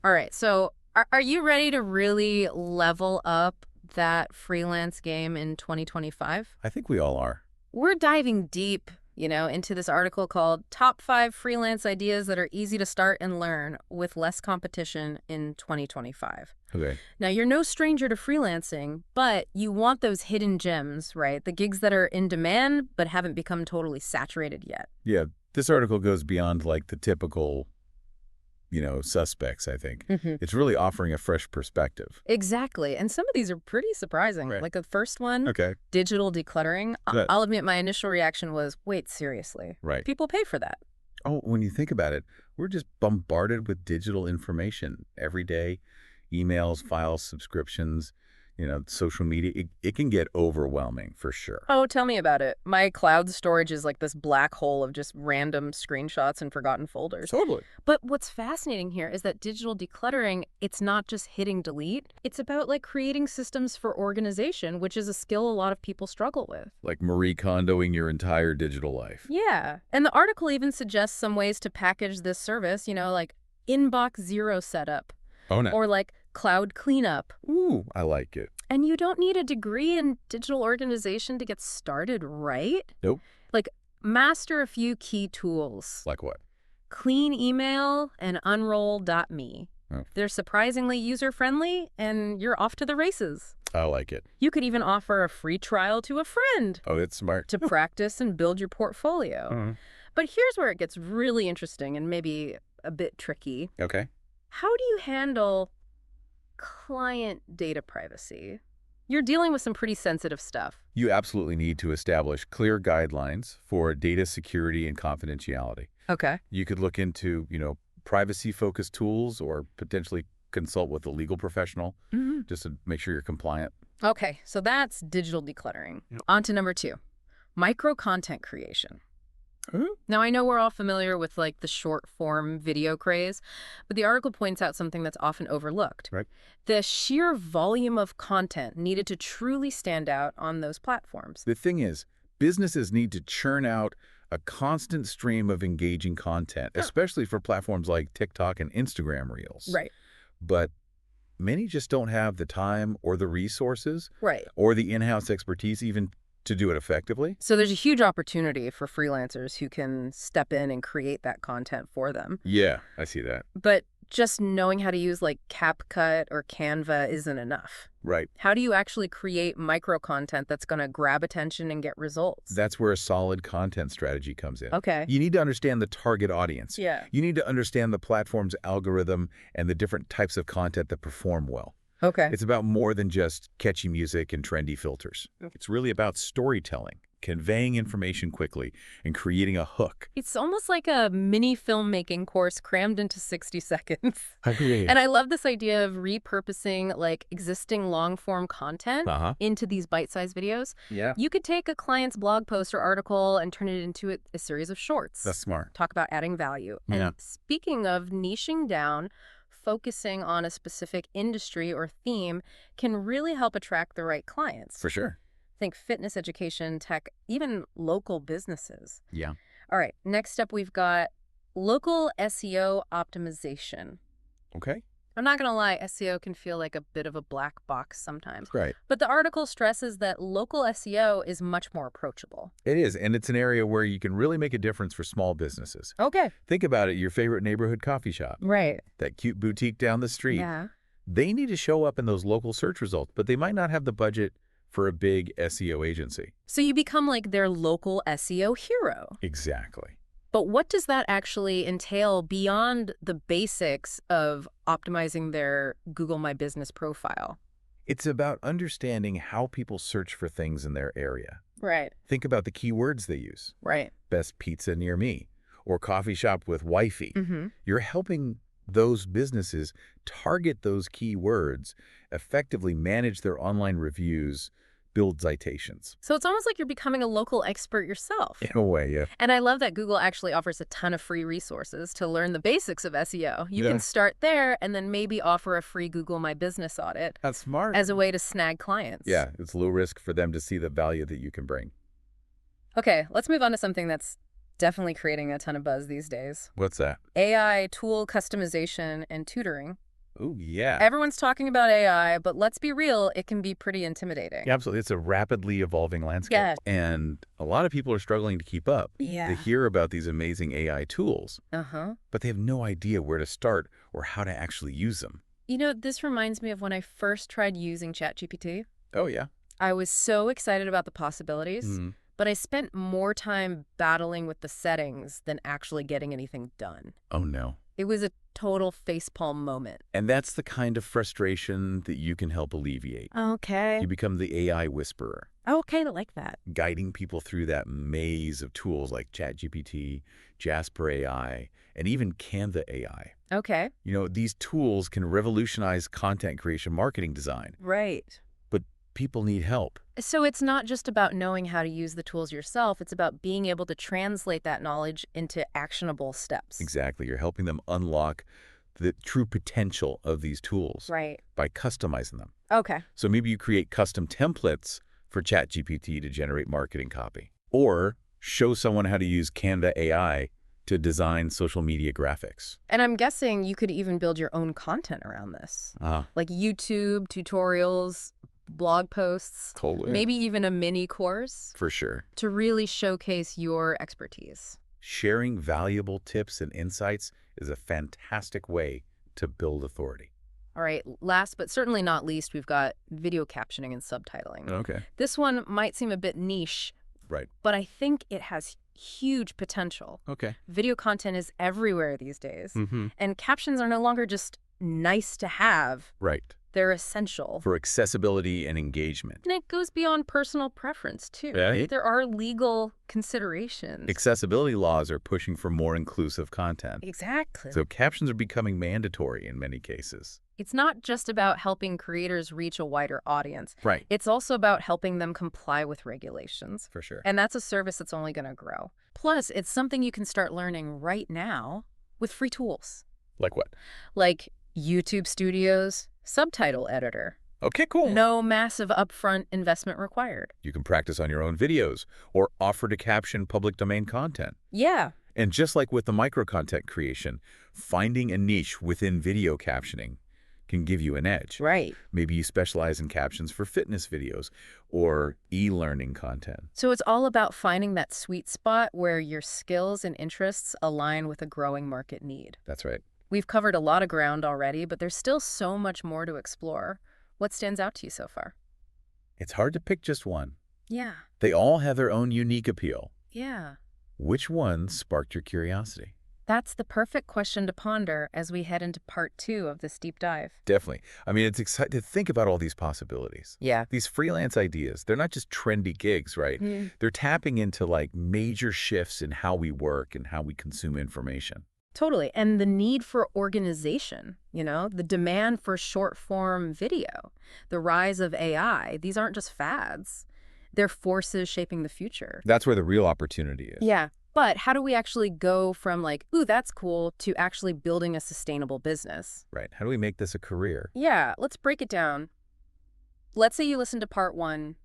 All right, so are you ready to really level up that freelance game in 2025? I think we all are. We're diving deep, into this article called Top 5 Freelance Ideas That Are Easy to Start and Learn with Less Competition in 2025. Okay. Now, you're no stranger to freelancing, but you want those hidden gems, right? The gigs that are in demand but haven't become totally saturated yet. Yeah, this article goes beyond like the typical, suspects, I think. hmm It's really offering a fresh perspective. Exactly. And some of these are pretty surprising. Right. Like the first one, Okay. digital decluttering. That, I'll admit my initial reaction was, wait, seriously? right. People pay for that. Oh, when you think about it, we're just bombarded with digital information every day. Emails, files, subscriptions, social media. It can get overwhelming for sure. Oh, tell me about it. My cloud storage is like this black hole of just random screenshots and forgotten folders. Totally. But what's fascinating here is that digital decluttering, it's not just hitting delete. It's about like creating systems for organization, which is a skill a lot of people struggle with. Like Marie Kondoing your entire digital life. Yeah. And the article even suggests some ways to package this service, like inbox zero setup Oh, no. or like cloud cleanup. Ooh, I like it. And you don't need a degree in digital organization to get started, right? Nope. Like, master a few key tools. Like what? Clean email and unroll.me. Oh. They're surprisingly user-friendly, and you're off to the races. I like it. You could even offer a free trial to a friend Oh, it's smart. to practice and build your portfolio. Mhm. But here's where it gets really interesting and maybe a bit tricky. Okay. How do you handle client data privacy? You're dealing with some pretty sensitive stuff. You absolutely need to establish clear guidelines for data security and confidentiality. Okay. You could look into, privacy-focused tools or potentially consult with a legal professional just to make sure you're compliant. Okay, so that's digital decluttering. Yep. On to number 2, micro content creation. Huh? Now, I know we're all familiar with like the short form video craze, but the article points out something that's often overlooked. Right. The sheer volume of content needed to truly stand out on those platforms. The thing is, businesses need to churn out a constant stream of engaging content, especially for platforms like TikTok and Instagram Reels. Right. But many just don't have the time or the resources Right. or the in-house expertise even to do it effectively. So there's a huge opportunity for freelancers who can step in and create that content for them. Yeah, I see that. But just knowing how to use like CapCut or Canva isn't enough. Right. How do you actually create micro content that's going to grab attention and get results? That's where a solid content strategy comes in. Okay. You need to understand the target audience. Yeah. You need to understand the platform's algorithm and the different types of content that perform well. Okay. It's about more than just catchy music and trendy filters. It's really about storytelling, conveying information quickly, and creating a hook. It's almost like a mini filmmaking course crammed into 60 seconds. I agree. And I love this idea of repurposing like existing long-form content into these bite-sized videos. Yeah. You could take a client's blog post or article and turn it into a series of shorts. That's smart. Talk about adding value. Yeah. And speaking of niching down, focusing on a specific industry or theme can really help attract the right clients. For sure. Think fitness, education, tech, even local businesses. Yeah. All right, next up we've got local SEO optimization. Okay. I'm not going to lie, SEO can feel like a bit of a black box sometimes. Right. But the article stresses that local SEO is much more approachable. It is, and it's an area where you can really make a difference for small businesses. Okay. Think about it, your favorite neighborhood coffee shop, Right. that cute boutique down the street. Yeah. They need to show up in those local search results, but they might not have the budget for a big SEO agency. So you become like their local SEO hero. Exactly. But what does that actually entail beyond the basics of optimizing their Google My Business profile? It's about understanding how people search for things in their area. Right. Think about the keywords they use. Right. Best pizza near me, or coffee shop with wifey. Mm-hmm. You're helping those businesses target those keywords, effectively manage their online reviews, build citations. So it's almost like you're becoming a local expert yourself. In a way, yeah. And I love that Google actually offers a ton of free resources to learn the basics of SEO. You Yeah. can start there and then maybe offer a free Google My Business audit That's smart. as a way to snag clients. Yeah, it's low risk for them to see the value that you can bring. Okay, let's move on to something that's definitely creating a ton of buzz these days. What's that? AI tool customization and tutoring. Oh, yeah. Everyone's talking about AI, but let's be real, it can be pretty intimidating. Yeah, absolutely. It's a rapidly evolving landscape. Yeah. And a lot of people are struggling to keep up. Yeah. They hear about these amazing AI tools, Uh-huh. but they have no idea where to start or how to actually use them. You know, this reminds me of when I first tried using ChatGPT. Oh, yeah. I was so excited about the possibilities, Mhm. but I spent more time battling with the settings than actually getting anything done. Oh, no. It was a total facepalm moment. And that's the kind of frustration that you can help alleviate. Okay. You become the AI whisperer, Okay, I like that. guiding people through that maze of tools like ChatGPT, Jasper AI, and even Canva AI. Okay. You know, these tools can revolutionize content creation marketing design, Right. but people need help. So it's not just about knowing how to use the tools yourself, it's about being able to translate that knowledge into actionable steps. Exactly. You're helping them unlock the true potential of these tools Right. by customizing them. Okay. So maybe you create custom templates for ChatGPT to generate marketing copy, or show someone how to use Canva AI to design social media graphics. And I'm guessing you could even build your own content around this, Ah, like YouTube tutorials, blog posts, totally. maybe even a mini course For sure. to really showcase your expertise. Sharing valuable tips and insights is a fantastic way to build authority. All right, last but certainly not least, we've got video captioning and subtitling. Okay. This one might seem a bit niche, Right. but I think it has huge potential. Okay. Video content is everywhere these days, Mm-hmm. and captions are no longer just nice to have, Right. they're essential. For accessibility and engagement. And it goes beyond personal preference, too. Right. There are legal considerations. Accessibility laws are pushing for more inclusive content. Exactly. So captions are becoming mandatory in many cases. It's not just about helping creators reach a wider audience. Right. It's also about helping them comply with regulations. For sure. And that's a service that's only going to grow. Plus, it's something you can start learning right now with free tools. Like what? Like YouTube Studios Subtitle Editor. Okay, cool. No massive upfront investment required. You can practice on your own videos or offer to caption public domain content. Yeah. And just like with the micro content creation, finding a niche within video captioning can give you an edge. Right. Maybe you specialize in captions for fitness videos or e-learning content. So it's all about finding that sweet spot where your skills and interests align with a growing market need. That's right. We've covered a lot of ground already, but there's still so much more to explore. What stands out to you so far? It's hard to pick just one. Yeah. They all have their own unique appeal. Yeah. Which one sparked your curiosity? That's the perfect question to ponder as we head into part 2 of this deep dive. Definitely. I mean, it's exciting to think about all these possibilities. Yeah. These freelance ideas, they're not just trendy gigs, right? They're tapping into like major shifts in how we work and how we consume information. Totally. And the need for organization, the demand for short form video, the rise of AI, these aren't just fads. They're forces shaping the future. That's where the real opportunity is. Yeah. But how do we actually go from like, ooh, that's cool, to actually building a sustainable business? Right. How do we make this a career? Yeah, let's break it down. Let's say you listened to part 1,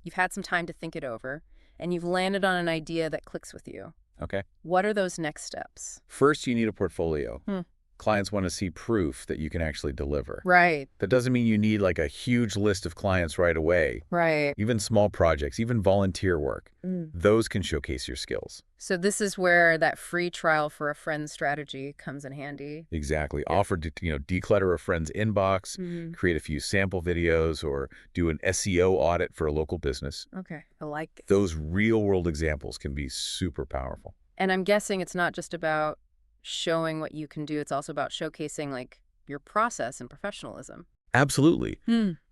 you've had some time to think it over, and you've landed on an idea that clicks with you. Okay. What are those next steps? First, you need a portfolio. Hmm. Clients want to see proof that you can actually deliver. Right. That doesn't mean you need like a huge list of clients right away. Right. Even small projects, even volunteer work, those can showcase your skills. So this is where that free trial for a friend strategy comes in handy. Exactly. Offer to, declutter a friend's inbox, create a few sample videos, or do an SEO audit for a local business. Okay, I like it. Those real-world examples can be super powerful. And I'm guessing it's not just about showing what you can do, it's also about showcasing like your process and professionalism. Absolutely.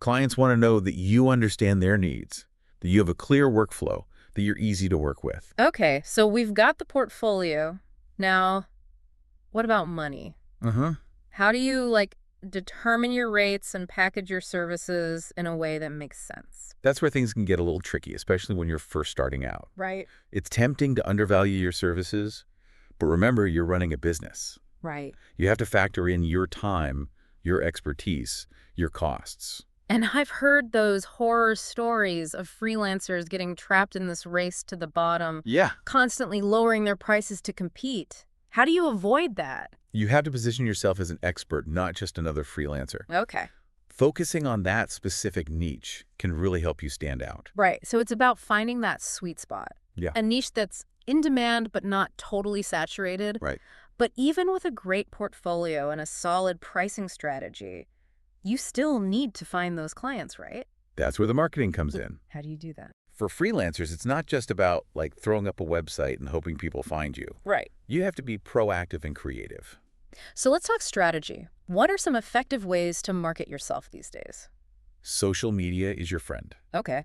Clients want to know that you understand their needs, that you have a clear workflow, that you're easy to work with. Okay, so we've got the portfolio. Now, what about money? How do you determine your rates and package your services in a way that makes sense? That's where things can get a little tricky, especially when you're first starting out. Right. It's tempting to undervalue your services, but remember, you're running a business. Right. You have to factor in your time, your expertise, your costs. And I've heard those horror stories of freelancers getting trapped in this race to the bottom, Yeah. constantly lowering their prices to compete. How do you avoid that? You have to position yourself as an expert, not just another freelancer. Okay. Focusing on that specific niche can really help you stand out. Right. So it's about finding that sweet spot. Yeah. A niche that's in demand but not totally saturated. Right. But even with a great portfolio and a solid pricing strategy, you still need to find those clients, right? That's where the marketing comes in. How do you do that? For freelancers, it's not just about like throwing up a website and hoping people find you. Right. You have to be proactive and creative. So let's talk strategy. What are some effective ways to market yourself these days? Social media is your friend. Okay.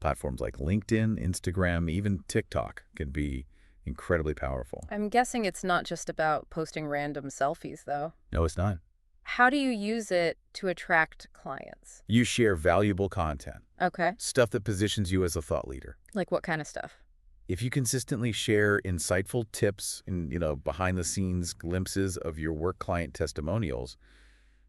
Platforms like LinkedIn, Instagram, even TikTok can be incredibly powerful. I'm guessing it's not just about posting random selfies, though. No, it's not. How do you use it to attract clients? You share valuable content, Okay. stuff that positions you as a thought leader. Like what kind of stuff? If you consistently share insightful tips and, behind-the-scenes glimpses of your work client testimonials,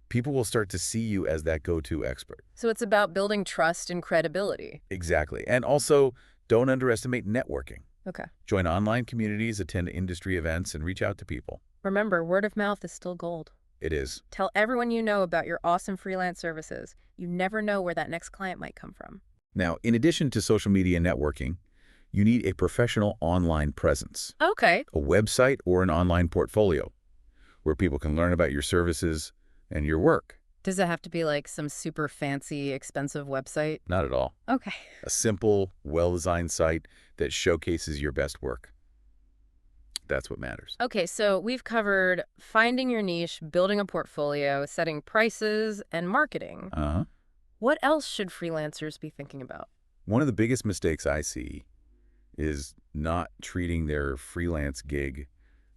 people will start to see you as that go-to expert. So it's about building trust and credibility. Exactly. And also, don't underestimate networking. Okay. Join online communities, attend industry events, and reach out to people. Remember, word of mouth is still gold. It is. Tell everyone you know about your awesome freelance services. You never know where that next client might come from. Now, in addition to social media networking, you need a professional online presence, Okay. a website or an online portfolio where people can learn about your services and your work. Does it have to be like some super fancy, expensive website? Not at all. Okay. A simple, well-designed site that showcases your best work. That's what matters. Okay, so we've covered finding your niche, building a portfolio, setting prices, and marketing. Uh-huh. What else should freelancers be thinking about? One of the biggest mistakes I see is not treating their freelance gig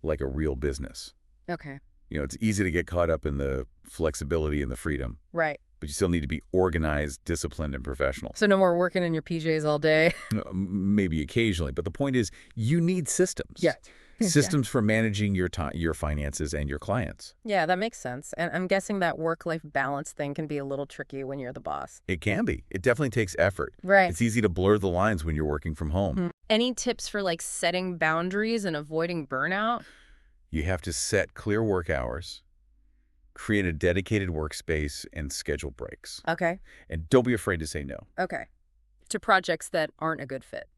like a real business. Okay. It's easy to get caught up in the flexibility and the freedom, Right. but you still need to be organized, disciplined, and professional. So no more working in your PJs all day. Maybe occasionally, but the point is you need systems. Yeah. Systems for managing your time, your finances, and your clients. Yeah, that makes sense. And I'm guessing that work-life balance thing can be a little tricky when you're the boss. It can be. It definitely takes effort. Right. It's easy to blur the lines when you're working from home. Any tips for like setting boundaries and avoiding burnout? You have to set clear work hours, create a dedicated workspace, and schedule breaks. Okay. And don't be afraid to say no. Okay. To projects that aren't a good fit.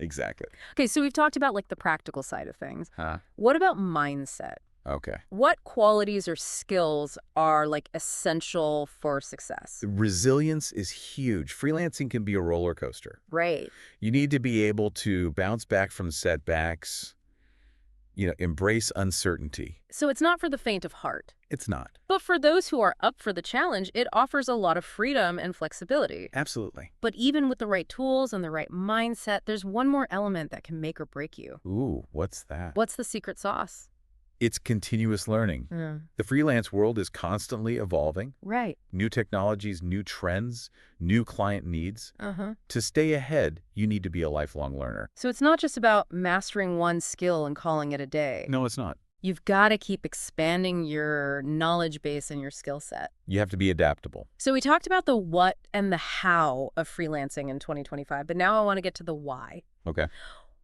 Exactly. Okay, so we've talked about like the practical side of things. Huh? What about mindset? Okay. What qualities or skills are like essential for success? Resilience is huge. Freelancing can be a roller coaster. Right. You need to be able to bounce back from setbacks, embrace uncertainty. So it's not for the faint of heart. It's not. But for those who are up for the challenge, it offers a lot of freedom and flexibility. Absolutely. But even with the right tools and the right mindset, there's one more element that can make or break you. Ooh, what's that? What's the secret sauce? It's continuous learning. The freelance world is constantly evolving. Right. New technologies, new trends, new client needs. To stay ahead, you need to be a lifelong learner. So it's not just about mastering one skill and calling it a day. No, it's not. You've got to keep expanding your knowledge base and your skill set. You have to be adaptable. So we talked about the what and the how of freelancing in 2025, but now I want to get to the why. Okay.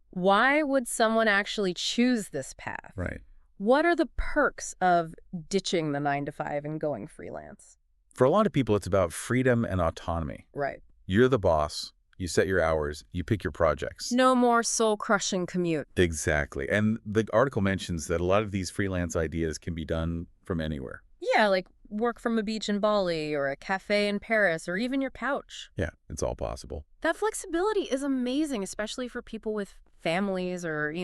Why would someone actually choose this path? Right. What are the perks of ditching the 9-to-5 and going freelance? For a lot of people, it's about freedom and autonomy. Right. You're the boss. You set your hours. You pick your projects. No more soul-crushing commute. Exactly. And the article mentions that a lot of these freelance ideas can be done from anywhere. Yeah, like work from a beach in Bali or a cafe in Paris or even your couch. Yeah, it's all possible. That flexibility is amazing, especially for people with families or,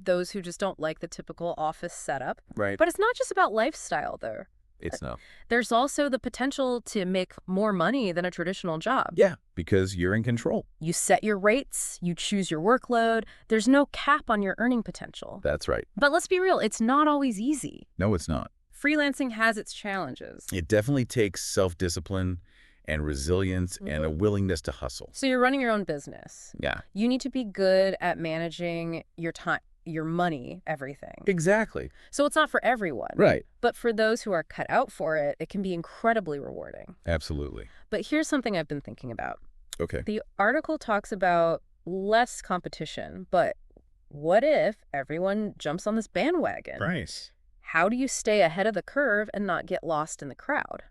those who just don't like the typical office setup. Right. But it's not just about lifestyle, though. It's no. There's also the potential to make more money than a traditional job. Yeah, because you're in control. You set your rates, you choose your workload. There's no cap on your earning potential. That's right. But let's be real, it's not always easy. No, it's not. Freelancing has its challenges. It definitely takes self-discipline and resilience and a willingness to hustle. So you're running your own business. Yeah. You need to be good at managing your time, your money, everything. Exactly. So it's not for everyone. Right. But for those who are cut out for it, it can be incredibly rewarding. Absolutely. But here's something I've been thinking about. Okay. The article talks about less competition, but What if everyone jumps on this bandwagon? Right. How do you stay ahead of the curve and not get lost in the crowd?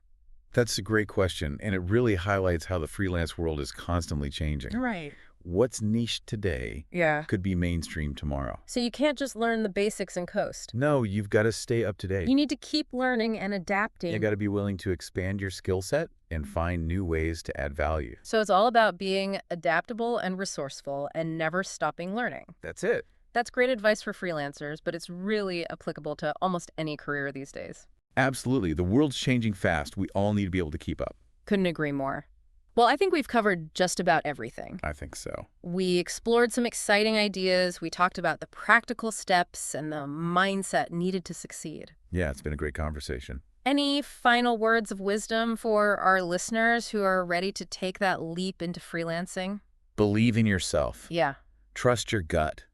That's a great question, and it really highlights how the freelance world is constantly changing. Right. What's niche today Yeah. could be mainstream tomorrow. So you can't just learn the basics and coast. No, you've got to stay up to date. You need to keep learning and You adapting. got to be willing to expand your skill set and find new ways to add value. So it's all about being adaptable and resourceful and never stopping learning. That's it. That's great advice for freelancers, but it's really applicable to almost any career these days. Absolutely. The world's changing fast. We all need to be able to keep up. Couldn't agree more. Well, I think we've covered just about everything. I think so. We explored some exciting ideas. We talked about the practical steps and the mindset needed to succeed. Yeah, it's been a great conversation. Any final words of wisdom for our listeners who are ready to take that leap into freelancing? Believe in yourself. Yeah, Trust your gut.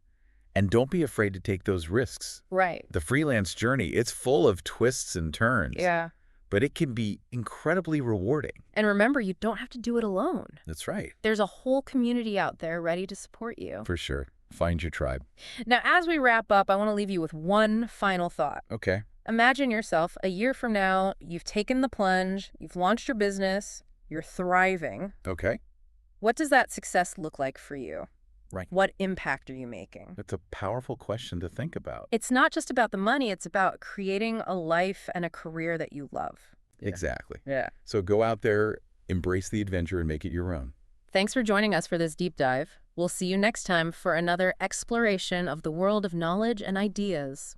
And don't be afraid to take those risks. right. The freelance journey, it's full of twists and turns. Yeah. But it can be incredibly rewarding. And remember, you don't have to do it alone. That's right. There's a whole community out there ready to support you. For sure. Find your tribe. Now, as we wrap up, I want to leave you with one final thought. Okay. Imagine yourself a year from now, you've taken the plunge, you've launched your business, you're thriving. Okay. What does that success look like for you? Right. What impact are you making? That's a powerful question to think about. It's not just about the money, it's about creating a life and a career that you love. Exactly. Yeah. So go out there, embrace the adventure, and make it your own. Thanks for joining us for this deep dive. We'll see you next time for another exploration of the world of knowledge and ideas.